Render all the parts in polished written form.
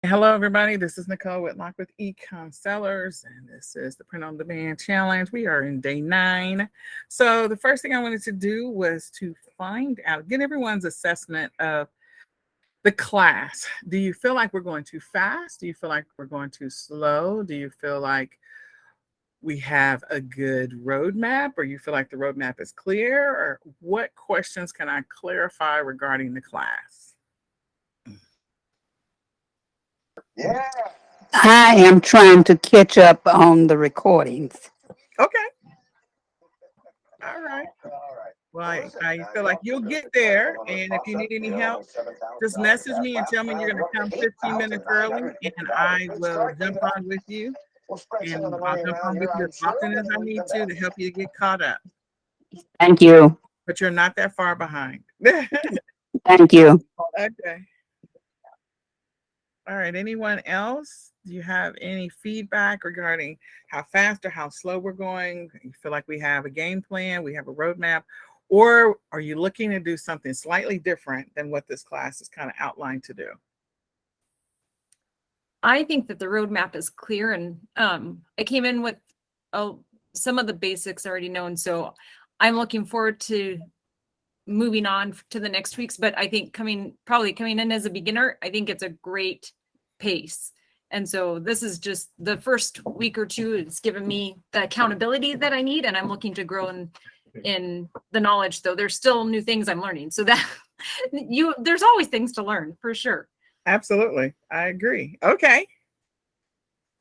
Hello, everybody. This is Nicole Whitlock with eCom Sellers, and this is the Print on Demand Challenge. We are in day 9. So the first thing I wanted to do was to find out, get everyone's assessment of the class. Do you feel like we're going too fast? Do you feel like we're going too slow? Do you feel like we have a good roadmap, or you feel like the roadmap is clear? Or what questions can I clarify regarding the class? Yeah. I am trying to catch up on the recordings. Okay. All right. Well, I feel like you'll get there. And if you need any help, just message me and tell me you're going to come 15 minutes early, and I will jump on with you. And I'll jump on with you as often as I need to help you get caught up. Thank you. But you're not that far behind. Thank you. Okay. All right. Anyone else? Do you have any feedback regarding how fast or how slow we're going? You feel like we have a game plan, we have a roadmap, or are you looking to do something slightly different than what this class is kind of outlined to do? I think that the roadmap is clear, and I came in with some of the basics already known. So I'm looking forward to moving on to the next weeks. But I think probably coming in as a beginner, I think it's a great pace. And so this is just the first week or two. It's given me the accountability that I need, and I'm looking to grow in the knowledge. Though there's still new things I'm learning. So that there's always things to learn for sure. Absolutely. I agree. Okay.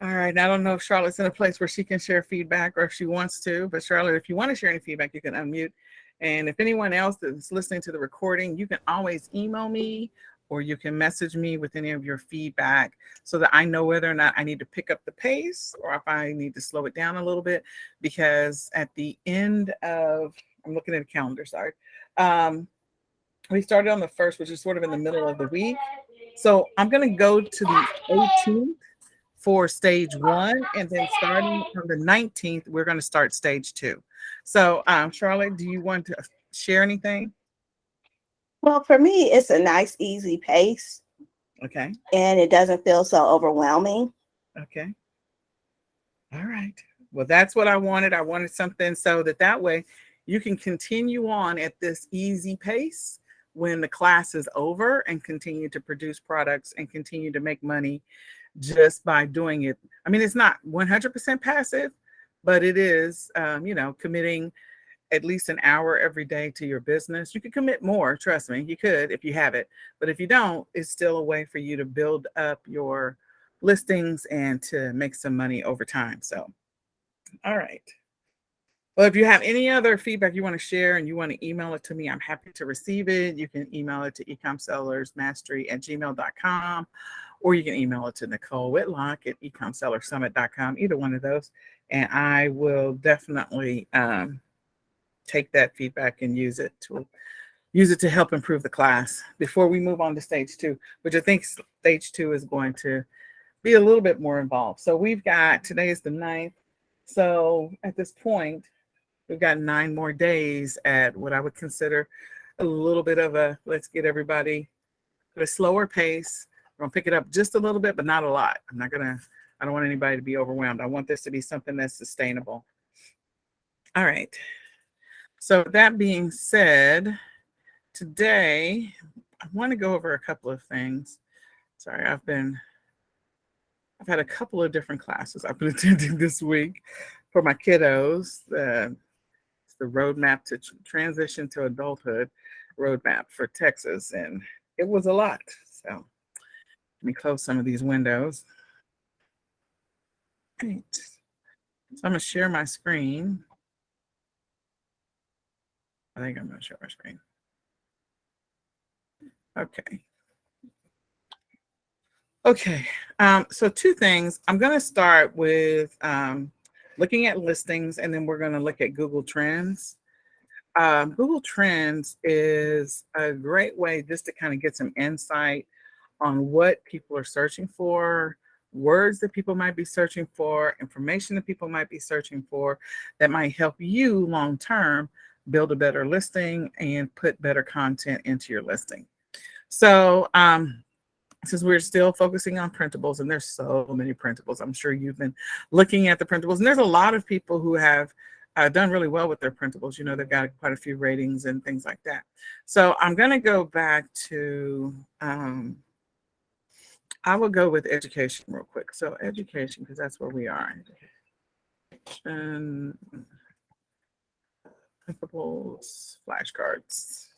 All right. I don't know if Charlotte's in a place where she can share feedback or if she wants to, but Charlotte, if you want to share any feedback, you can unmute. And if anyone else is listening to the recording, you can always email me or you can message me with any of your feedback so that I know whether or not I need to pick up the pace or if I need to slow it down a little bit, because at the end of, I'm looking at the calendar, sorry. We started on the 1st, which is sort of in the middle of the week. So I'm going to go to the 18th for stage 1, and then starting on the 19th, we're going to start stage 2. So Charlotte, do you want to share anything? Well, for me, it's a nice, easy pace. Okay. And it doesn't feel so overwhelming. Okay. All right. Well, that's what I wanted. I wanted something so that way you can continue on at this easy pace when the class is over and continue to produce products and continue to make money just by doing it. I mean, it's not 100% passive, but it is, committing at least an hour every day to your business. You could commit more, trust me, you could if you have it. But if you don't, it's still a way for you to build up your listings and to make some money over time. So, all right. Well, if you have any other feedback you want to share and you want to email it to me, I'm happy to receive it. You can email it to ecomsellersmastery@gmail.com, or you can email it to Nicole Whitlock at ecomsellersummit.com, either one of those. And I will definitely take that feedback and use it to help improve the class before we move on to stage 2, which I think stage 2 is going to be a little bit more involved. So we've got, today is the 9th. So at this point, we've got 9 more days at what I would consider a little bit of a, let's get everybody at a slower pace. We're gonna pick it up just a little bit, but not a lot. I don't want anybody to be overwhelmed. I want this to be something that's sustainable. All right. So that being said, today I want to go over a couple of things. Sorry, I've had a couple of different classes I've been attending this week for my kiddos. The roadmap to transition to adulthood roadmap for Texas, and it was a lot. So let me close some of these windows. Right. So I'm gonna share my screen. I think I'm gonna share my screen. Okay. Okay. So 2 things. I'm gonna start with looking at listings, and then we're going to look at Google Trends. Google Trends is a great way just to kind of get some insight on what people are searching for, words that people might be searching for, information that people might be searching for that might help you long term build a better listing and put better content into your listing. So since we're still focusing on printables, and there's so many printables, I'm sure you've been looking at the printables, and there's a lot of people who have done really well with their printables. You know, they've got quite a few ratings and things like that. So I'm going to go back to, I will go with education real quick. So education, because that's where we are. And printables, flashcards.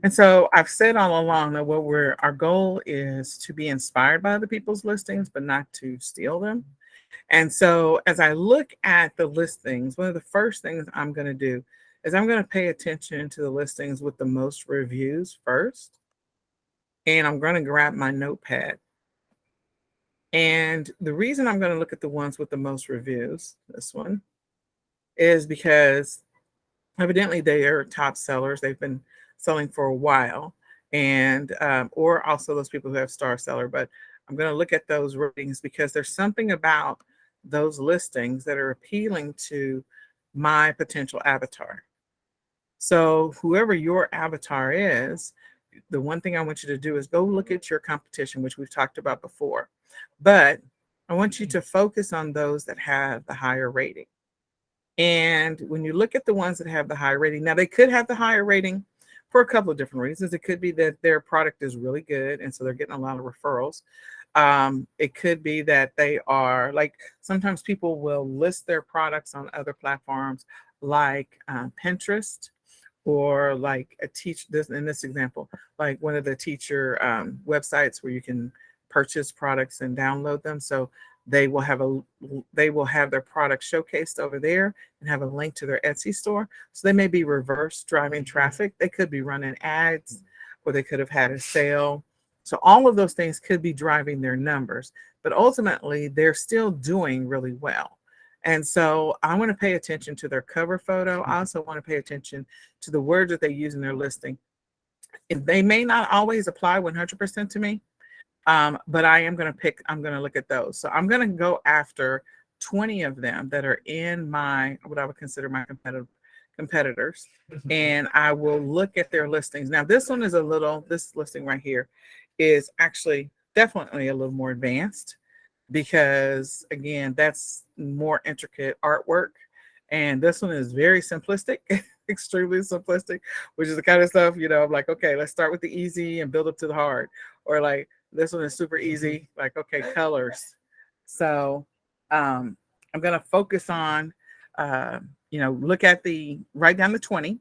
And so I've said all along that our goal is to be inspired by other people's listings, but not to steal them. And so as I look at the listings, one of the first things I'm going to do is I'm going to pay attention to the listings with the most reviews first. And I'm going to grab my notepad. And the reason I'm going to look at the ones with the most reviews, this one, is because evidently they are top sellers. They've been selling for a while, and or also those people who have star seller. But I'm going to look at those ratings because there's something about those listings that are appealing to my potential avatar. So whoever your avatar is, the one thing I want you to do is go look at your competition, which we've talked about before. But I want you to focus on those that have the higher rating. And when you look at the ones that have the high rating, now they could have the higher rating for a couple of different reasons. It could be that their product is really good, and so they're getting a lot of referrals. It could be that they are like, sometimes people will list their products on other platforms like Pinterest, or like in this example, like one of the teacher websites where you can purchase products and download them. So they will have their product showcased over there and have a link to their Etsy store. So they may be reverse driving traffic. They could be running ads, or they could have had a sale. So all of those things could be driving their numbers, but ultimately they're still doing really well. And so I want to pay attention to their cover photo. I also want to pay attention to the words that they use in their listing. They may not always apply 100% to me, but I'm going to look at those. So I'm going to go after 20 of them that are in what I would consider my competitors. And I will look at their listings. Now, this listing right here is actually definitely a little more advanced, because again, that's more intricate artwork. And this one is very simplistic, extremely simplistic, which is the kind of stuff, I'm like, okay, let's start with the easy and build up to the hard. Or like, this one is super easy, like, okay, colors. So I'm going to focus on, write down the 20.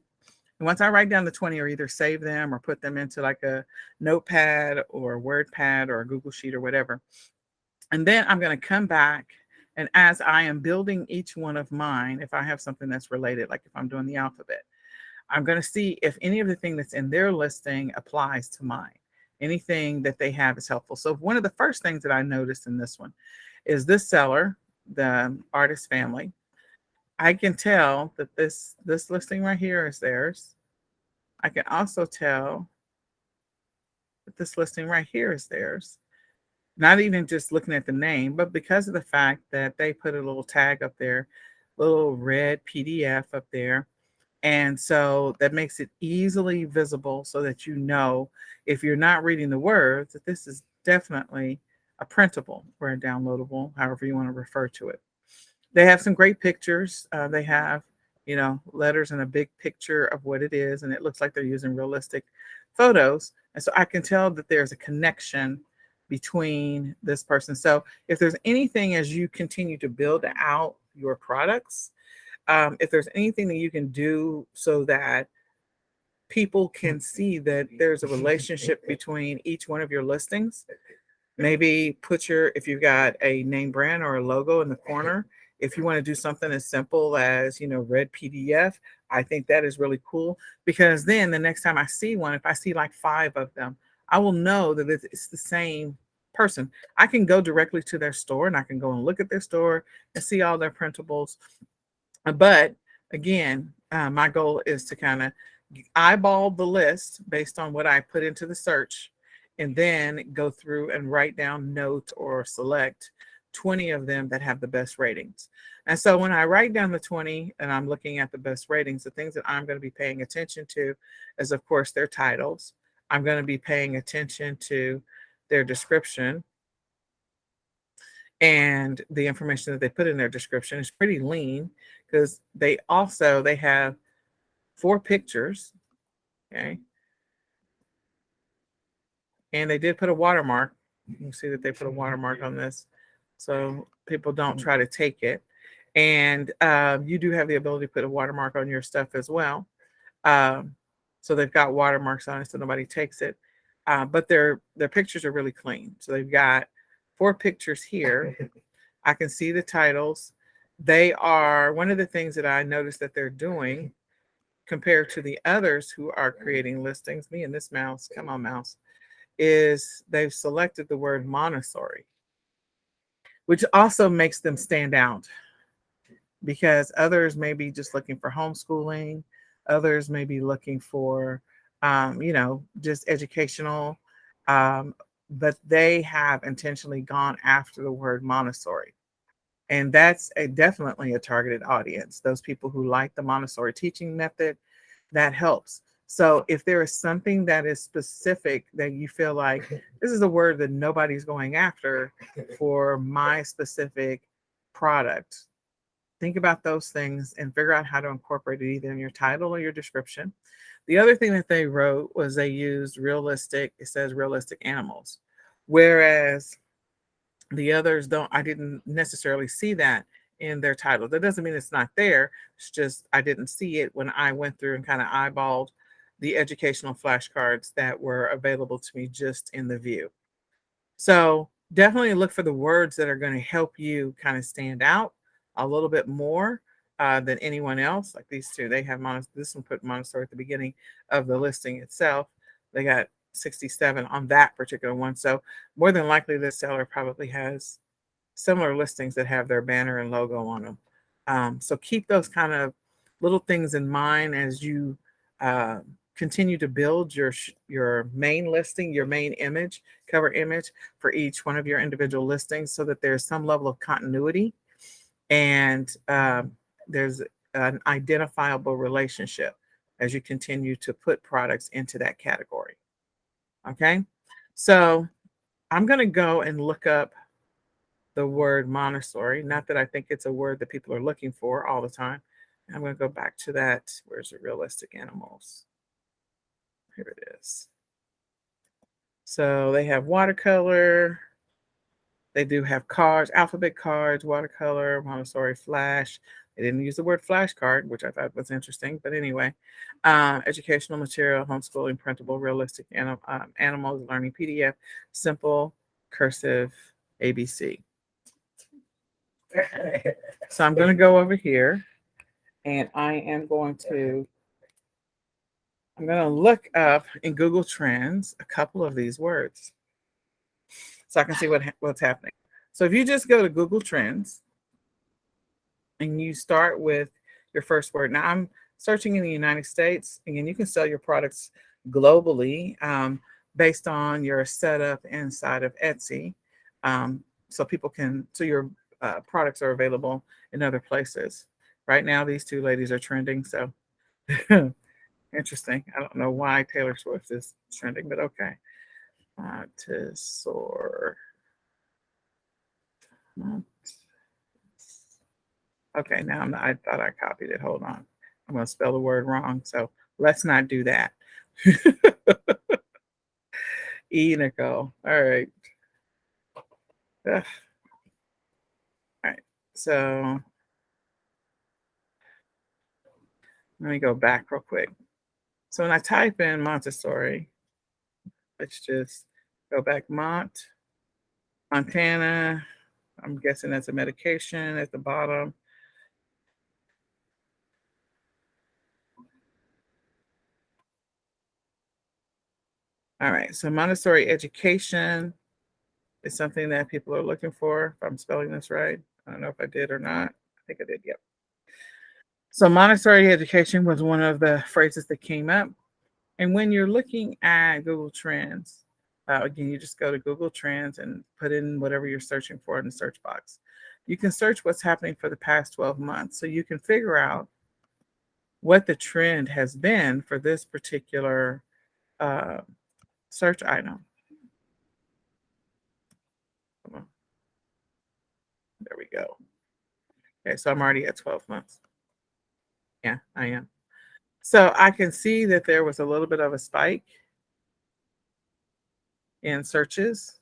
And once I write down the 20, or either save them or put them into like a notepad or a WordPad or a Google Sheet or whatever. And then I'm going to come back, and as I am building each one of mine, if I have something that's related, like if I'm doing the alphabet, I'm going to see if any of the thing that's in their listing applies to mine. Anything that they have is helpful. So one of the first things that I noticed in this one is this seller, the artist family. I can tell that this listing right here is theirs. I can also tell that this listing right here is theirs. Not even just looking at the name, but because of the fact that they put a little tag up there, little red PDF up there. And so that makes it easily visible, so that if you're not reading the words, that this is definitely a printable or a downloadable, however you want to refer to it. They have some great pictures. They have, letters and a big picture of what it is, and it looks like they're using realistic photos. And so I can tell that there's a connection between this person. So if there's anything, as you continue to build out your products, if there's anything that you can do so that people can see that there's a relationship between each one of your listings, maybe if you've got a name brand or a logo in the corner, if you want to do something as simple as, red PDF, I think that is really cool, because then the next time I see one, if I see like 5 of them, I will know that it's the same person. I can go directly to their store, and I can go and look at their store and see all their printables. But again, my goal is to kind of eyeball the list based on what I put into the search, and then go through and write down, note, or select 20 of them that have the best ratings. And so when I write down the 20 and I'm looking at the best ratings, the things that I'm going to be paying attention to is, of course, their titles. I'm going to be paying attention to their description, and the information that they put in their description is pretty lean because they have 4 pictures. Okay. And they did put a watermark. You see that they put a watermark on this, so people don't try to take it. And you do have the ability to put a watermark on your stuff as well. So they've got watermarks on it so nobody takes it. But their pictures are really clean. So they've got 4 pictures here. I can see the titles. They are one of the things that I noticed that they're doing compared to the others who are creating listings. Me and this mouse, come on, mouse, is they've selected the word Montessori, which also makes them stand out because others may be just looking for homeschooling. Others may be looking for, just educational. But they have intentionally gone after the word Montessori. And that's definitely a targeted audience. Those people who like the Montessori teaching method, that helps. So if there is something that is specific that you feel like this is a word that nobody's going after for my specific product, think about those things and figure out how to incorporate it either in your title or your description. The other thing that they wrote was they used it says realistic animals, whereas the others don't. I didn't necessarily see that in their title. That doesn't mean it's not there. It's just I didn't see it when I went through and kind of eyeballed the educational flashcards that were available to me just in the view. So definitely look for the words that are going to help you kind of stand out a little bit more than anyone else. Like these two, they have this one put Montessori at the beginning of the listing itself. They got 67 on that particular one. So more than likely, this seller probably has similar listings that have their banner and logo on them. So keep those kind of little things in mind as you continue to build your main listing, your main image, cover image for each one of your individual listings, so that there's some level of continuity and there's an identifiable relationship as you continue to put products into that category. Okay, so I'm going to go and look up the word Montessori. Not that I think it's a word that people are looking for all the time. I'm going to go back to that. Where's the realistic animals? Here it is. So they have watercolor. They do have cards, alphabet cards, watercolor, Montessori flash. They didn't use the word flashcard, which I thought was interesting. But anyway, educational material, homeschooling, printable, realistic animals, learning PDF, simple, cursive, ABC. So I'm going to go over here and I'm going to look up in Google Trends a couple of these words so I can see what's happening. So if you just go to Google Trends and you start with your first word. Now I'm searching in the United States. Again, you can sell your products globally based on your setup inside of Etsy. So your products are available in other places. Right now, these two ladies are trending. So interesting. I don't know why Taylor Swift is trending, but okay. To soar. Okay, now I thought I copied it. Hold on. I'm going to spell the word wrong. So let's not do that. Nicole. All right. Ugh. All right. So let me go back real quick. So when I type in Montessori, let's just go back. Montana. I'm guessing that's a medication at the bottom. All right. So Montessori education is something that people are looking for. If I'm spelling this right, I don't know if I did or not. I think I did. Yep. So Montessori education was one of the phrases that came up. And when you're looking at Google Trends, Again, you just go to Google Trends and put in whatever you're searching for in the search box. You can search what's happening for the past 12 months. So you can figure out what the trend has been for this particular uh, search item. Come on. There we go. Okay, so I'm already at 12 months. Yeah, I am. So I can see that there was a little bit of a spike in searches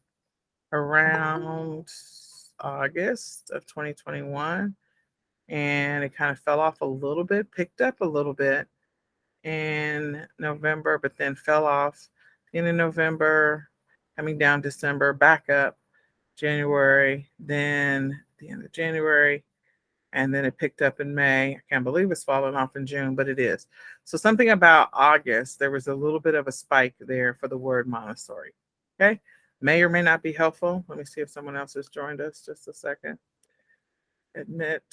around August of 2021. And it kind of fell off a little bit, picked up a little bit in November, but then fell off in November, coming down December, back up January, then the end of January, and then it picked up in May. I can't believe it's fallen off in June, but it is. So something about August, there was a little bit of a spike there for the word Montessori. Okay, may or may not be helpful. Let me see if someone else has joined us. Just a second. Admit.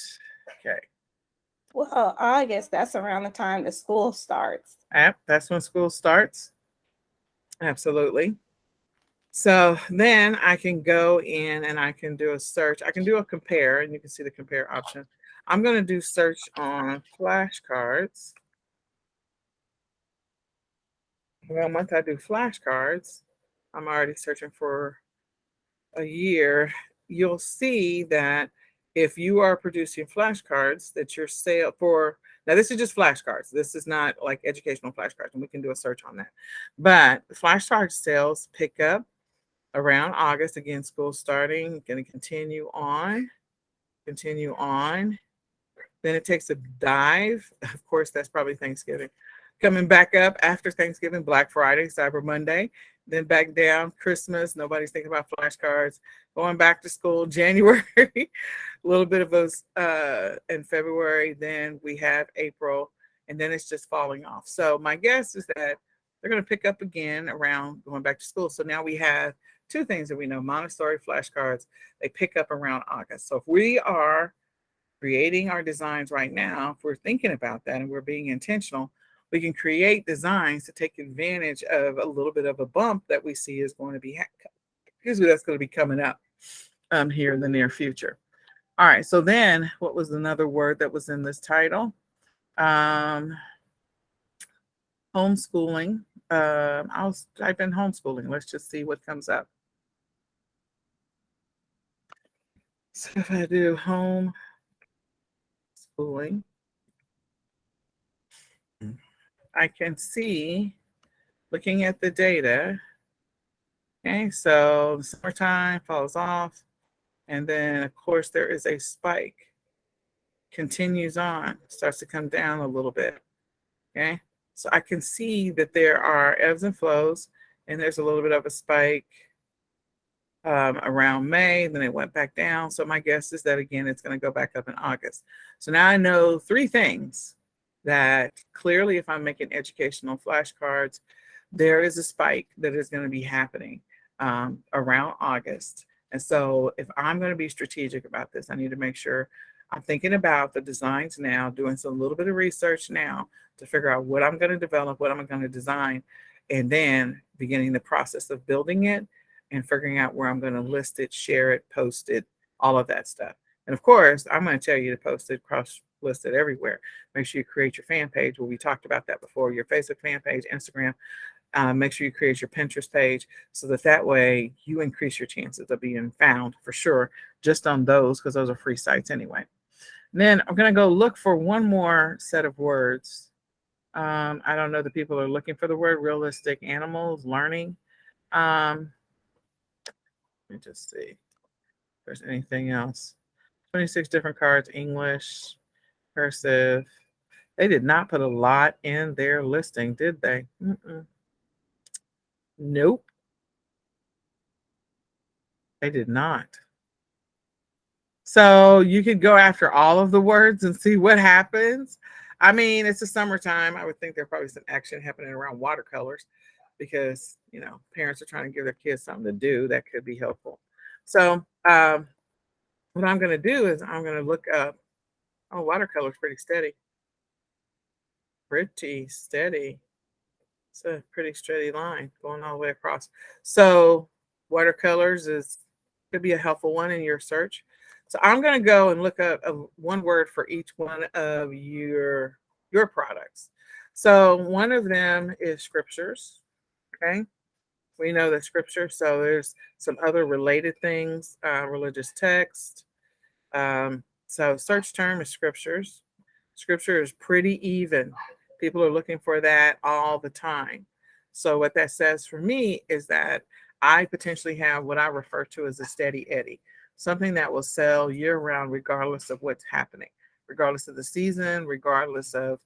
Okay. Well, August, that's around the time the school starts. Yep, that's when school starts. Absolutely. So then I can go in and I can do a search. I can do a compare, and you can see the compare option. I'm going to do search on flashcards. Well, once I do flashcards, I'm already searching for a year. You'll see that if you are producing flashcards, that your sale for, now this is just flashcards. This is not like educational flashcards, and we can do a search on that. But flashcard sales pick up around August. Again, school starting, going to continue on. Then it takes a dive. Of course, that's probably Thanksgiving. Coming back up after Thanksgiving, Black Friday, Cyber Monday, then back down, Christmas. Nobody's thinking about flashcards. Going back to school, January, a little bit of those in February. Then we have April, and then it's just falling off. So my guess is that they're going to pick up again around going back to school. So now we have two things that we know: Montessori flashcards. They pick up around August. So if we are creating our designs right now, if we're thinking about that and we're being intentional, we can create designs to take advantage of a little bit of a bump that we see is going to be, that's going to be coming up here in the near future. All right, so then what was another word that was in this title? Homeschooling. I'll type in homeschooling. Let's just see what comes up. So if I do homeschooling, I can see, looking at the data, okay, so the summertime falls off, and then of course there is a spike, continues on, starts to come down a little bit, okay? So I can see that there are ebbs and flows, and there's a little bit of a spike around May, then it went back down. So my guess is that again, it's going to go back up in August. So now I know three things that clearly, if I'm making educational flashcards, there is a spike that is going to be happening around August. And so if I'm going to be strategic about this, I need to make sure I'm thinking about the designs now, doing some little bit of research now to figure out what I'm going to develop, what I'm going to design, and then beginning the process of building it and figuring out where I'm going to list it, share it, post it, all of that stuff. And of course, I'm going to tell you to post it, cross-list it everywhere. Make sure you create your fan page. Well, we talked about that before, your Facebook fan page, Instagram. Make sure you create your Pinterest page so that way you increase your chances of being found for sure, just on those, because those are free sites anyway. And then I'm going to go look for one more set of words. I don't know, the people are looking for the word realistic animals, learning. Let me just see if there's anything else. 26 different cards, English, cursive. They did not put a lot in their listing, did they? Nope. They did not. So you could go after all of the words and see what happens. I mean, it's the summertime. I would think there's probably some action happening around watercolors because, you know, parents are trying to give their kids something to do that could be helpful. So what I'm going to do is I'm going to look up, oh, watercolor's pretty steady. Pretty steady. It's a pretty steady line going all the way across. So watercolors could be a helpful one in your search. So I'm going to go and look up one word for each one of your products. So one of them is scriptures. Okay. We know that scripture. So there's some other related things, religious text. So search term is scriptures. Scripture is pretty even. People are looking for that all the time. So what that says for me is that I potentially have what I refer to as a steady eddy, something that will sell year round, regardless of what's happening, regardless of the season, regardless of,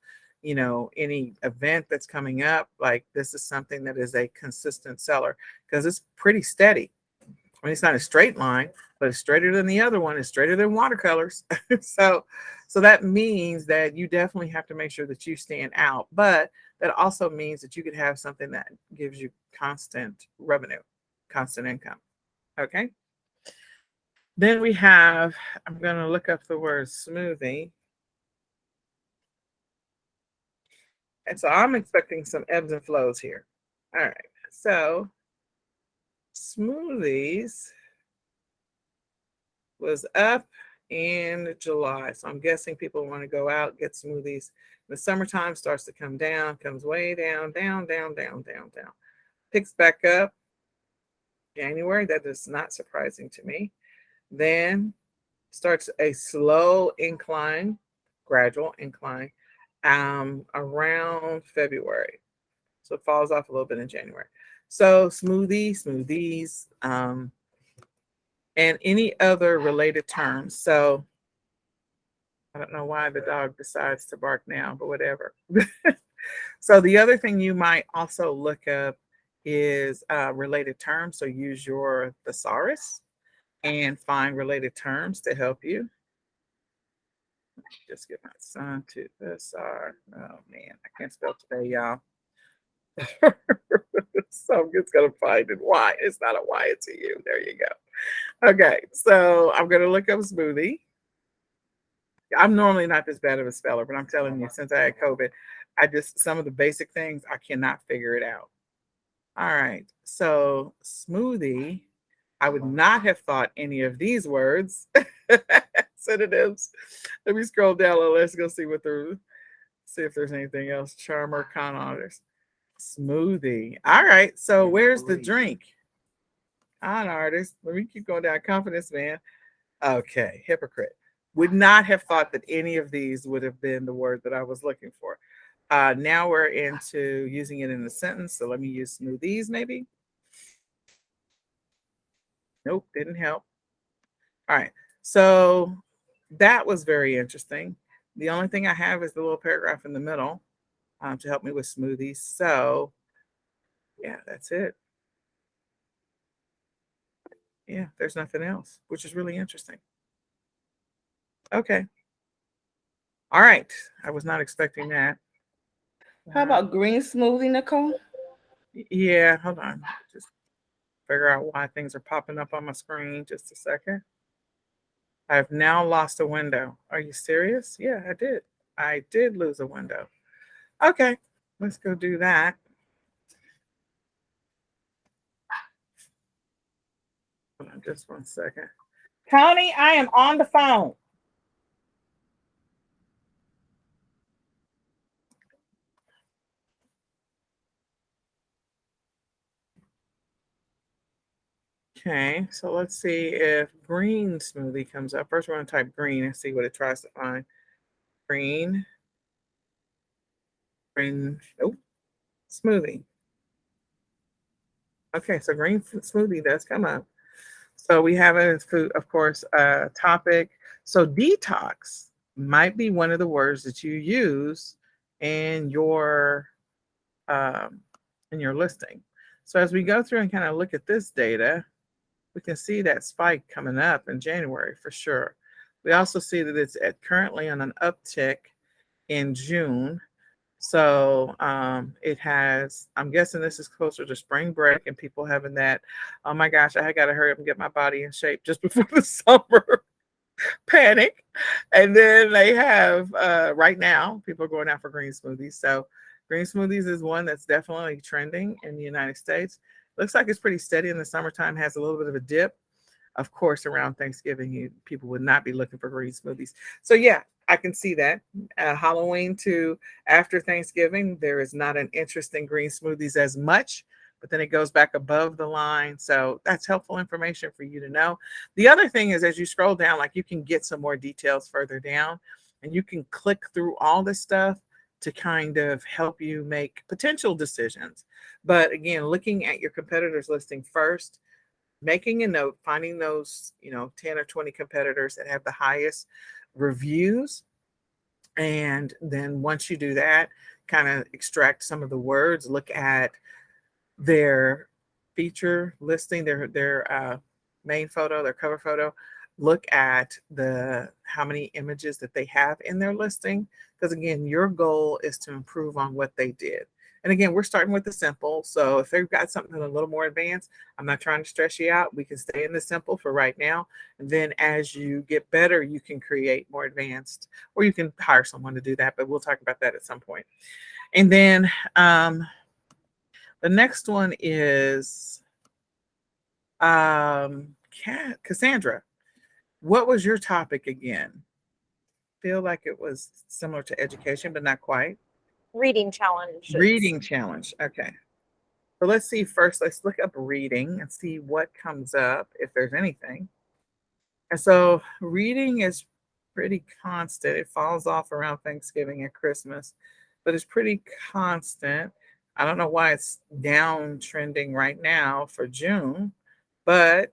any event that's coming up. Like, this is something that is a consistent seller because it's pretty steady. I mean, it's not a straight line, but it's straighter than the other one. It's straighter than watercolors. so that means that you definitely have to make sure that you stand out. But that also means that you could have something that gives you constant revenue, constant income. Okay. Then we have, I'm going to look up the word smoothie. And so I'm expecting some ebbs and flows here. All right. So smoothies was up in July. So I'm guessing people want to go out, get smoothies. The summertime starts to come down, comes way down, down, down, down, down, down. Picks back up January. That is not surprising to me. Then starts a slow incline, gradual incline, around February. So it falls off a little bit in January. So smoothies, and any other related terms. So I don't know why the dog decides to bark now, but whatever. So the other thing you might also look up is related terms. So use your thesaurus and find related terms to help you. Just get my son to thesaurus. Oh man, I can't spell today, y'all. So I'm just gonna find it. Y. It's not a Y, it's a U. There you go. Okay, so I'm gonna look up smoothie. I'm normally not this bad of a speller, but I'm telling you, since I had COVID, some of the basic things, I cannot figure it out. All right, so smoothie, I would not have thought any of these words. Synonyms. Let me scroll down a little. Let's go see see if there's anything else. Charmer, con artist. Smoothie. All right, so where's the drink? Con artist. Let me keep going down. Confidence man. Okay, hypocrite. Would not have thought that any of these would have been the word that I was looking for. Now we're into using it in a sentence. So let me use smoothies maybe. Nope, didn't help. All right, so that was very interesting. The only thing I have is the little paragraph in the middle to help me with smoothies. So yeah, that's it. Yeah, there's nothing else, which is really interesting. Okay. All right. I was not expecting that. How about green smoothie, Nicole? Yeah, hold on. Just figure out why things are popping up on my screen. Just a second. I've now lost a window. Are you serious? Yeah, I did. I did lose a window. Okay, let's go do that. Hold on just 1 second. Connie, I am on the phone. Okay, so let's see if green smoothie comes up. First, we're going to type green and see what it tries to find. Green, oh, smoothie. Okay, so green smoothie does come up. So we have it as food, of course, topic. So detox might be one of the words that you use in your listing. So as we go through and kind of look at this data, we can see that spike coming up in January for sure. We also see that it's currently on an uptick in June. So it has, I'm guessing this is closer to spring break and people having that, oh my gosh, I got to hurry up and get my body in shape just before the summer panic. And then they have, right now, people are going out for green smoothies. So Green smoothies is one that's definitely trending in the United States. Looks like it's pretty steady in the summertime, has a little bit of a dip. Of course, around Thanksgiving, people would not be looking for green smoothies. So yeah, I can see that. Halloween to after Thanksgiving, there is not an interest in green smoothies as much, but then it goes back above the line. So that's helpful information for you to know. The other thing is, as you scroll down, like you can get some more details further down, and you can click through all this stuff to kind of help you make potential decisions. But again, looking at your competitors listing first, making a note, finding those, 10 or 20 competitors that have the highest reviews. And then once you do that, kind of extract some of the words, look at their feature listing, their main photo, their cover photo, look at the how many images that they have in their listing. Because again, your goal is to improve on what they did. And again, we're starting with the simple. So if they've got something a little more advanced, I'm not trying to stress you out. We can stay in the simple for right now. And then as you get better, you can create more advanced, or you can hire someone to do that. But we'll talk about that at some point. And then the next one is Cassandra. What was your topic again? Feel like it was similar to education, but not quite. Reading challenges. Reading challenge. Okay. So let's see first. Let's look up reading and see what comes up, if there's anything. And so reading is pretty constant. It falls off around Thanksgiving and Christmas, but it's pretty constant. I don't know why it's down trending right now for June, but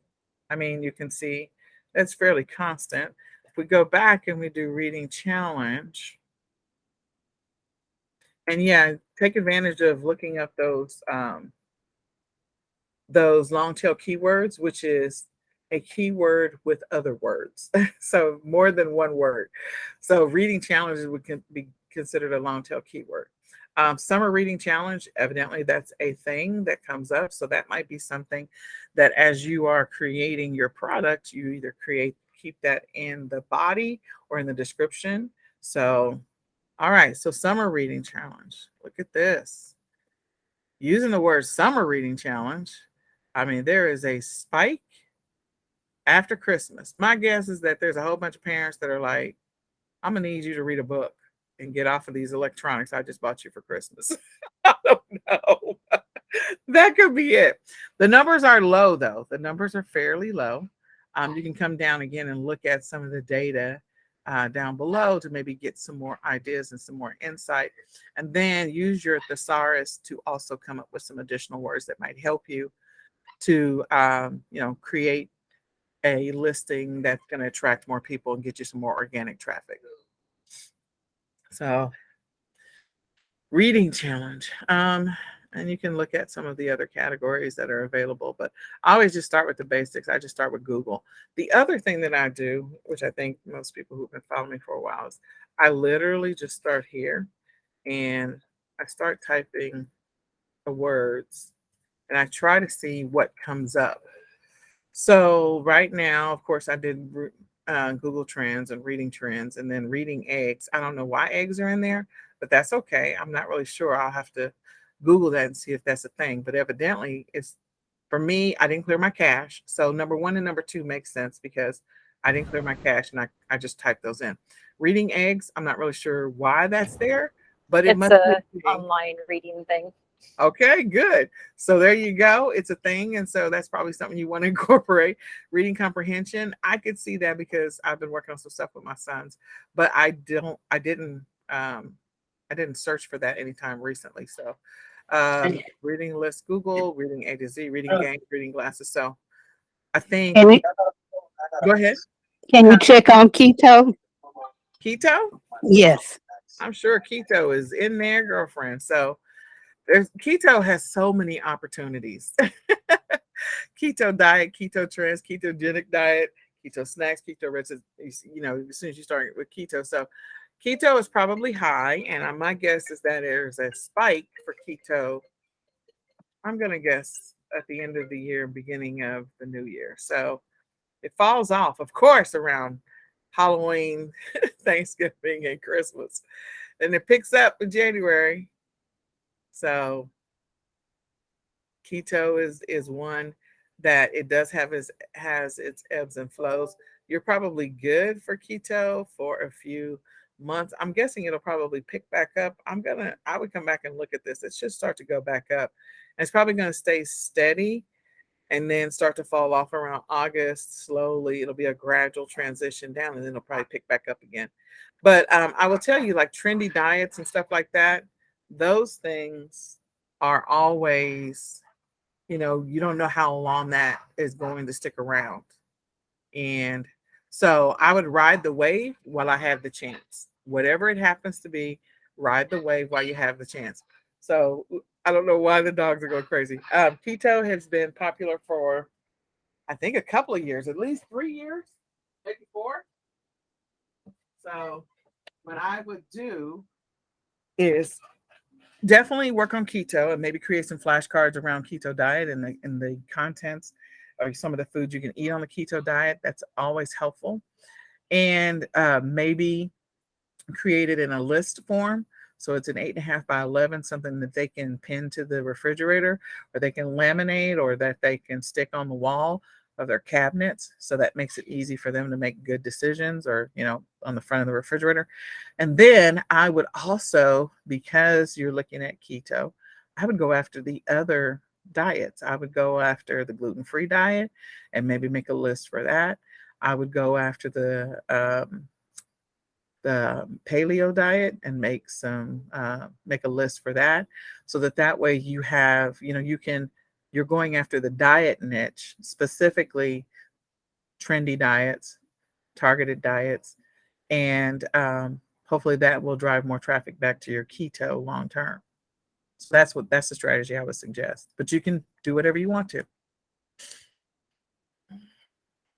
I mean, you can see that's fairly constant. If we go back and we do reading challenge, and yeah, take advantage of looking up those long tail keywords, which is a keyword with other words. So more than one word. So reading challenges would be considered a long tail keyword. Summer reading challenge, evidently that's a thing that comes up. So that might be something that as you are creating your product, you either keep that in the body or in the description. So, all right. So summer reading challenge, look at this. Using the word summer reading challenge, I mean, there is a spike after Christmas. My guess is that there's a whole bunch of parents that are like, I'm going to need you to read a book and get off of these electronics I just bought you for Christmas. I don't know. That could be it. The numbers are low, though. The numbers are fairly low. You can come down again and look at some of the data down below to maybe get some more ideas and some more insight. And then use your thesaurus to also come up with some additional words that might help you to, create a listing that's going to attract more people and get you some more organic traffic. So reading challenge. And you can look at some of the other categories that are available, but I always just start with the basics. I just start with Google. The other thing that I do, which I think most people who've been following me for a while, is I literally just start here and I start typing the words and I try to see what comes up. So right now, of course, I did Google Trends and reading trends and then reading eggs. I don't know why eggs are in there, but that's okay. I'm not really sure. I'll have to Google that and see if that's a thing. But evidently, it's for me, I didn't clear my cache. So number 1 and number 2 makes sense because I didn't clear my cache and I just typed those in. Reading eggs, I'm not really sure why that's there, but it It's must a be online reading thing. okay, good. So there you go. It's a thing. And so that's probably something you want to incorporate. Reading comprehension. I could see that because I've been working on some stuff with my sons, but I didn't search for that anytime recently. So reading list Google, reading A to Z, reading games, reading glasses. So I think Can you, go ahead. can you check on keto? Keto? Yes. I'm sure keto is in there, girlfriend. So keto has so many opportunities. Keto diet, keto trends, ketogenic diet, keto snacks, keto recipes, as soon as you start with keto. So keto is probably high, and my guess is that there's a spike for keto. I'm going to guess at the end of the year, beginning of the new year. So it falls off, of course, around Halloween, Thanksgiving, and Christmas. And it picks up in January. So keto is one that it does have has its ebbs and flows. You're probably good for keto for a few months. I'm guessing it'll probably pick back up. I would come back and look at this. It should start to go back up. And it's probably going to stay steady and then start to fall off around August slowly. It'll be a gradual transition down and then it'll probably pick back up again. But I will tell you, like trendy diets and stuff like that, those things are always, you don't know how long that is going to stick around. And so I would ride the wave while I have the chance. Whatever it happens to be, ride the wave while you have the chance. So I don't know why the dogs are going crazy. Keto has been popular for, I think, a couple of years, at least 3 years, maybe 4. So what I would do is definitely work on keto and maybe create some flashcards around keto diet and the contents or some of the foods you can eat on the keto diet. That's always helpful. And maybe create it in a list form. So it's an 8.5 by 11, something that they can pin to the refrigerator, or they can laminate, or that they can stick on the wall of their cabinets. So that makes it easy for them to make good decisions, or, on the front of the refrigerator. And then I would also, because you're looking at keto, I would go after the other diets. I would go after the gluten-free diet and maybe make a list for that. I would go after the paleo diet and make a list for that, so that way you have, you're going after the diet niche, specifically trendy diets, targeted diets, and hopefully that will drive more traffic back to your keto long term. So that's the strategy I would suggest, but you can do whatever you want to.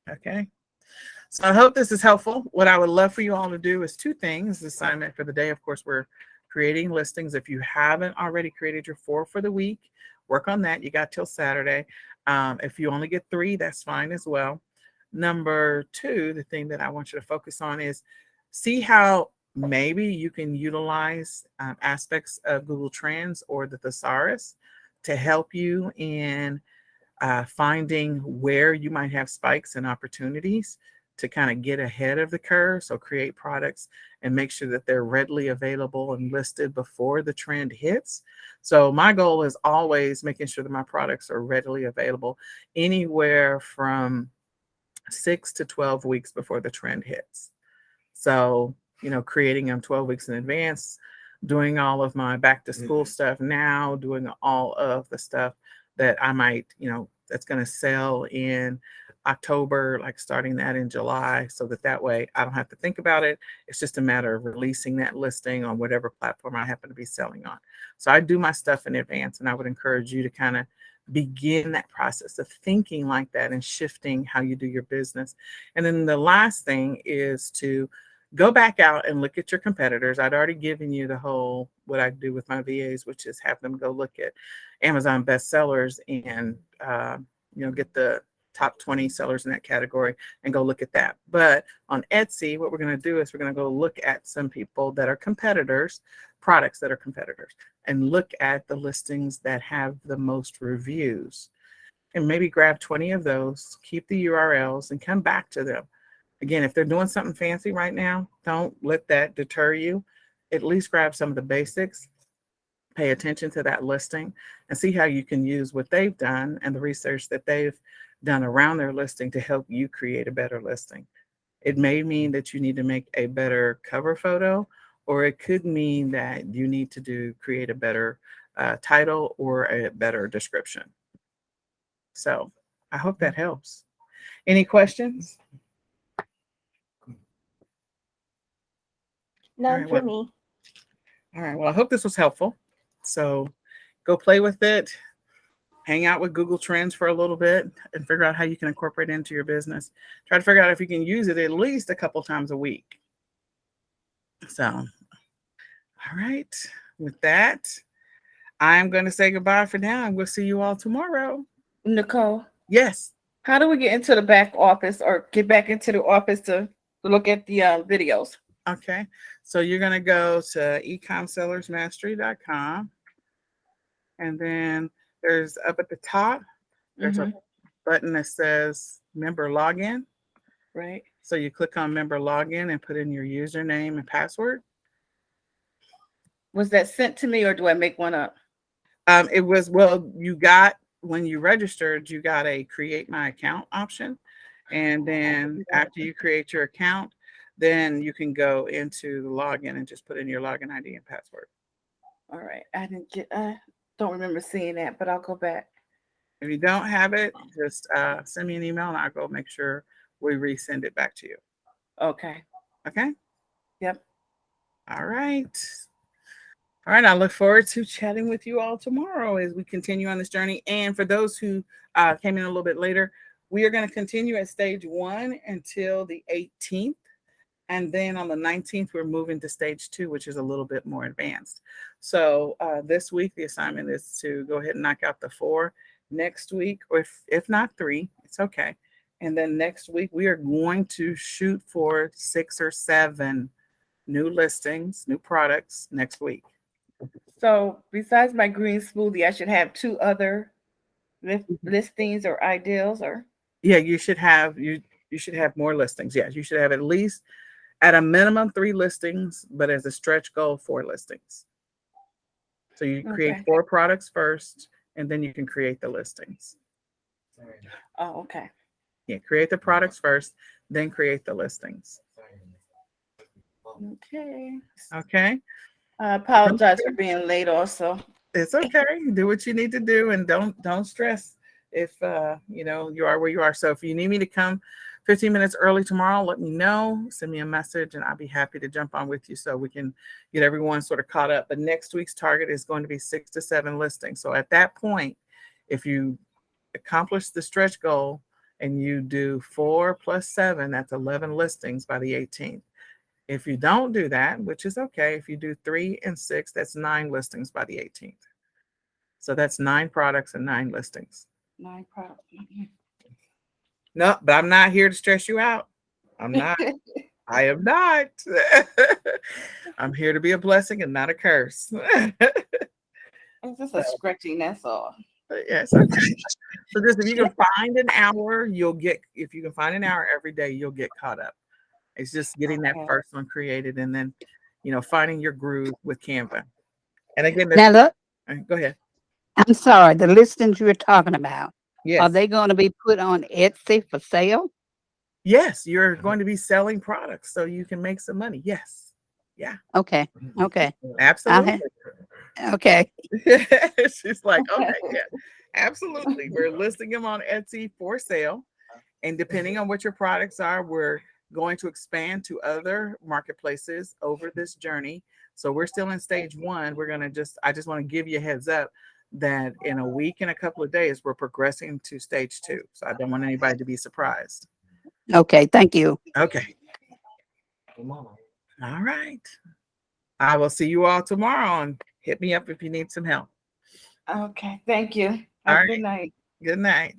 Okay. So I hope this is helpful. What I would love for you all to do is 2 things. The assignment for the day, of course, we're creating listings. If you haven't already created your 4 for the week, work on that. You got till Saturday. If you only get 3, that's fine as well. Number 2, the thing that I want you to focus on is see how maybe you can utilize aspects of Google Trends or the thesaurus to help you in finding where you might have spikes and opportunities to kind of get ahead of the curve. So create products and make sure that they're readily available and listed before the trend hits. So my goal is always making sure that my products are readily available anywhere from 6 to 12 weeks before the trend hits. So, creating them 12 weeks in advance, doing all of my back to school stuff now, doing all of the stuff that I might, that's going to sell in October, like starting that in July, so that way I don't have to think about it. It's just a matter of releasing that listing on whatever platform I happen to be selling on. So I do my stuff in advance, and I would encourage you to kind of begin that process of thinking like that and shifting how you do your business. And then the last thing is to go back out and look at your competitors. I'd already given you the whole, what I do with my VAs, which is have them go look at Amazon bestsellers and, get the top 20 sellers in that category and go look at that. But on Etsy, what we're going to do is we're going to go look at some people that are competitors, products that are competitors, and look at the listings that have the most reviews, and maybe grab 20 of those, keep the URLs, and come back to them. Again, if they're doing something fancy right now, don't let that deter you. At least grab some of the basics, pay attention to that listing, and see how you can use what they've done and the research that they've done around their listing to help you create a better listing. It may mean that you need to make a better cover photo, or it could mean that you need to create a better title or a better description. So I hope that helps. Any questions? None for me. All right. Well, I hope this was helpful. So go play with it. Hang out with Google Trends for a little bit and figure out how you can incorporate it into your business. Try to figure out if you can use it at least a couple times a week. So, all right. With that, I'm going to say goodbye for now, and we'll see you all tomorrow. Nicole, Yes. how do we get into the back office or get back into the office to look at the videos? Okay. So you're going to go to ecomsellersmastery.com. And then there's up at the top, there's a button that says member login. Right. So you click on member login and put in your username and password. Was that sent to me or do I make one up? It was, well, you got, when you registered, you got a create my account option. And then after you create your account, then you can go into the login and just put in your login ID and password. All right. I don't remember seeing that, but I'll go back. If you don't have it, just send me an email and I'll go make sure we resend it back to you. Okay. Okay? Yep. All right. All right. I look forward to chatting with you all tomorrow as we continue on this journey. And for those who came in a little bit later, we are going to continue at stage 1 until the 18th. And then on the 19th, we're moving to stage 2, which is a little bit more advanced. So this week, the assignment is to go ahead and knock out the 4. Next week, or if not 3, it's okay. And then next week, we are going to shoot for 6 or 7 new listings, new products next week. So besides my green smoothie, I should have 2 other listings or ideals or? Yeah, you should have more listings. Yes, you should have at least at a minimum 3 listings, but as a stretch goal, 4 listings. So you create Okay. 4 products first, and then you can create the listings. Oh, okay. Yeah, create the products first, then create the listings. Okay. Okay. I apologize for being late also. It's okay. Do what you need to do and don't stress if you are where you are. So if you need me to come 15 minutes early tomorrow, let me know. Send me a message and I'll be happy to jump on with you so we can get everyone sort of caught up. But next week's target is going to be 6 to 7 listings. So at that point, if you accomplish the stretch goal and you do 4 plus 7, that's 11 listings by the 18th. If you don't do that, which is okay, if you do 3 and 6, that's 9 listings by the 18th. So that's 9 products and 9 listings. 9 products. No, but I'm not here to stress you out. I'm not. I am not. I'm here to be a blessing and not a curse. It's just a stretching, that's all. Yes. Okay. So just if you can find an hour, if you can find an hour every day, you'll get caught up. It's just getting that first one created and then, finding your groove with Canva. And again, Now look, go ahead. I'm sorry, the listings you were talking about, Yes. are they going to be put on Etsy for sale? Yes, you're going to be selling products so you can make some money. Yes. Yeah. Okay. Okay. Absolutely. Okay. She's like, okay, yeah, absolutely. We're listing them on Etsy for sale. And depending on what your products are, we're going to expand to other marketplaces over this journey. So we're still in stage 1. I just want to give you a heads up that in a week and a couple of days, we're progressing to stage 2. So I don't want anybody to be surprised. Okay. Thank you. Okay. All right. I will see you all tomorrow and hit me up if you need some help. Okay. Thank you. All Have a right. good night. Good night.